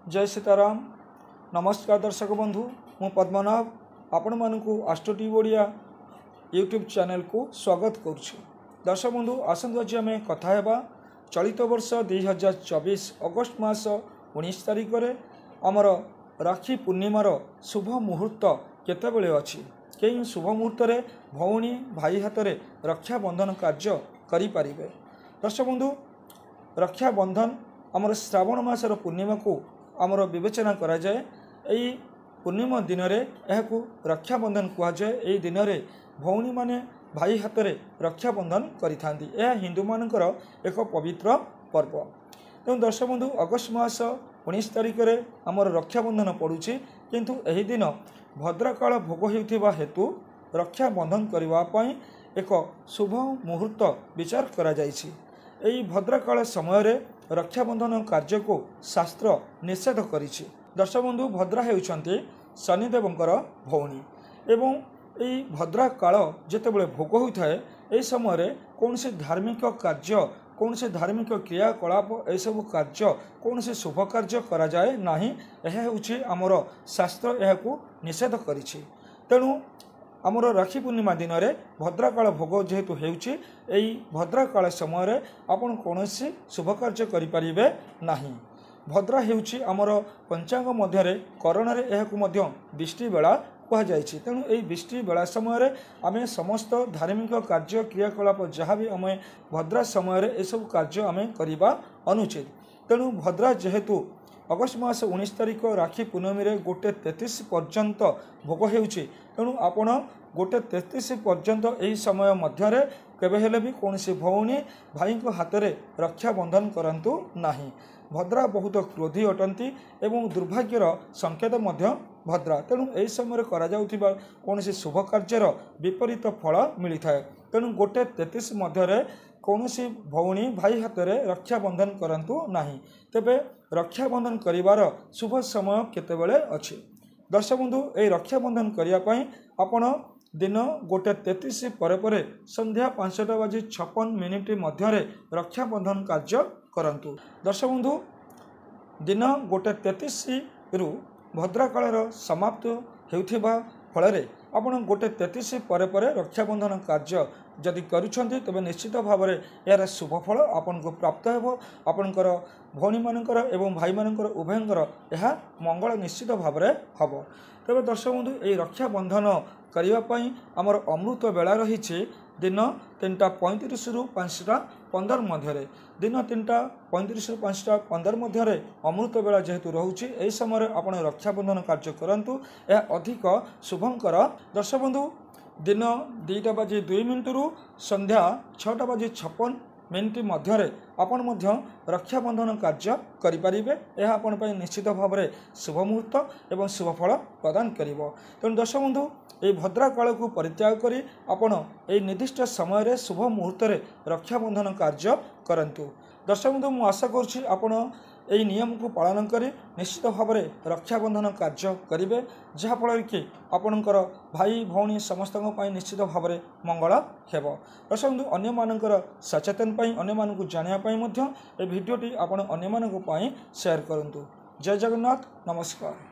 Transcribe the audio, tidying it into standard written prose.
जय सीताराम। नमस्कार दर्शक बंधु, मु पद्मनाभ आपण मानकु Astro TV Odia YouTube channel को स्वागत करुछु। दर्शक बंधु, आसंत आज आम कथा हेबा चलित वर्ष 2024 अगस्ट मास 19 तारिख रे आमर राखी पूर्णिमार शुभ मुहूर्त केतेबेले अछि। कई शुभ मुहूर्त रे भौणी भाई हाथ में रक्षा बंधन कार्य करि परिबे। दर्शक बंधु, रक्षा बंधन आमर श्रावण मासर पूर्णिमा को आमर विवेचना करा जाए। एई पूर्णिमा दिन रे एहाकू रक्षा बंधन कहा जाए। एई दिन रे भौणी माने भाई हाथ में रक्षा बंधन करिथांती। यह हिंदू मानकर एक पवित्र पर्व। तेणु दर्शक बंधु, अगस्ट मास 19 तारिख रे आमर रक्षा बंधन पड़ुछि, किंतु एही दिन भद्रकाल भोग हेउथिबा हेतु रक्षा बंधन करिवा पई एक शुभ मुहूर्त विचार करा जाइछि। एई भद्रकाल समय रे रक्षा बंधन कार्य को शास्त्र निषेध करिछि। दर्शक बंधु, भद्रा हेउछन्ति शनिदेवंकर भौणी एवं एई भद्रा काल जेतेबेले भोग होइथाए एई समय रे कोनसे धार्मिक कार्य, कोनसे धार्मिक क्रियाकलाप, ए सब कार्य, कोनसे शुभ कार्य करा जाए नाही। एहा हेउछि आमर शास्त्र एहाकू निषेध करिछि। तेणु आमर राखी पूर्णिमा दिन में भद्रकाल भोग जेहेतु हेउछि, एई भद्रकाल समय रे आपण कोनोसी शुभ कार्य करि परिबे नाही। भद्रा हेउछि आमर पंचांग मध्य रे करण रे एहाकू मध्य बिष्टि बेला कहा जाइछि। तेणु एई बिष्टि बेला समय रे आमे समस्त धार्मिक कार्य क्रियाकलाप जहाँ भी आमे भद्रा समय रे ए सब कार्य आमे करिबा अनुचित। तेणु भद्रा जेहेतु अगस्ट मास 19 तारिख राखी पूर्णमी रे 1:33 पर्यंत भोग हेउछि, तेणु आपण 1:33 पर्यंत एही समय मध्य रे केबे हेले भी कोनसी भौणी भाई को हाथ में रक्षा बंधन करंतु नाही। भद्रा बहुत क्रोधी अटंती एवं दुर्भाग्यर संकेत मध्य भद्रा। तेणु एही समय करा जाउथिबा कोनसी शुभ कार्यर विपरीत फल मिलिथाए। तेणु 1:33 मध्य रे कौनसी भौणी भाई हाथ में रक्षा बंधन करंतु नाही। तेबे रक्षा बंधन करिवार शुभ समय केतेबेले अछि। दर्शक बंधु, ए रक्षा बंधन करिया पई आपण दिन 1:33 परे संध्या 5:56 मध्य रे रक्षा बंधन कार्य करंतु। दर्शक बंधु, दिन 1:33 रु भद्रकाल समाप्त हेउथिबा फल आपण 1:33 परे रक्षा बंधन कार्य जदि करुछन्ति तबे निश्चित भाव में यार शुभ फल आपन को प्राप्त हेबो। आपनकर भौणी मानकर एवं भाई मानकर उभयंकर यह मंगल निश्चित भाव में हबो। तबे दर्शक बंधु, ए रक्षा बंधन करिवा पई हमर अमृत बेला रहिछि दिन 3:35 रु 5:15 मध्य रे। दिन 3:35 रु 5:15 मध्य रे अमृत बेला जेहेतु रहुछि, एही समय आपण रक्षा बंधन कार्य करंतु, यह अधिक शुभंकर। दर्शक बंधु, दिन 2:02 रु संध्या 6:56 मध्य रे आपण मध्य रक्षा बंधन कार्य करि परिबे। यह आपण पई निश्चित भाव में शुभ मुहूर्त एवं शुभ फल प्रदान करिवो। तेणु दर्शक बंधु, ए भद्रा काल को परित्याग करी आपण ए निर्दिष्ट समय रे शुभ मुहूर्त रे रक्षा बंधन कार्य करंतु। दर्शक बंधु, मु आशा करूछि आपण एई नियम को पालन करी निश्चित भाव में रक्षा बंधन कार्य करिवे, जहा फल कि आपणकर भाई भौणी समस्त निश्चित भाव में मंगल हेबो। दर्शक बंधु, अन्य मानकर सचेतन पई, अन्य मानकु जानिया पई मध्य ए भिडियोटी आपण अन्य मानकु पई शेयर करंतु। जय जगन्नाथ, नमस्कार।